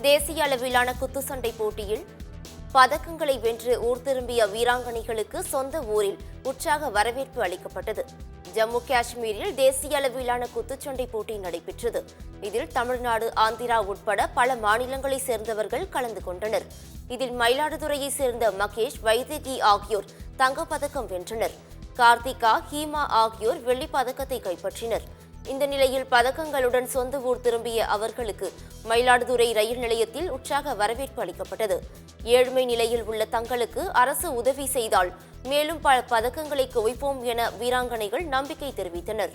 தேசிய அளவிலான குத்துச்சண்டை போட்டியில் பதக்கங்களை வென்று ஊர் திரும்பிய வீராங்கனைகளுக்கு சொந்த ஊரில் உற்சாக வரவேற்பு அளிக்கப்பட்டது. ஜம்மு காஷ்மீரில் தேசிய அளவிலான குத்துச்சண்டை போட்டி நடைபெற்றது. இதில் தமிழ்நாடு, ஆந்திரா உட்பட பல மாநிலங்களைச் சேர்ந்தவர்கள் கலந்து கொண்டனர். இதில் மயிலாடுதுறையைச் சேர்ந்த மகேஷ், வைதேகி ஆகியோர் தங்கப்பதக்கம் வென்றனர். கார்த்திகா, ஹீமா ஆகியோர் வெள்ளிப் பதக்கத்தை கைப்பற்றினர். இந்த நிலையில் பதக்கங்களுடன் சொந்த ஊர் திரும்பிய அவர்களுக்கு மயிலாடுதுறை ரயில் நிலையத்தில் உற்சாக வரவேற்பு அளிக்கப்பட்டது. ஏழ்மை நிலையில் உள்ள தங்களுக்கு அரசு உதவி செய்தால் மேலும் பல பதக்கங்களை குவிப்போம் என வீராங்கனைகள் நம்பிக்கை தெரிவித்தனர்.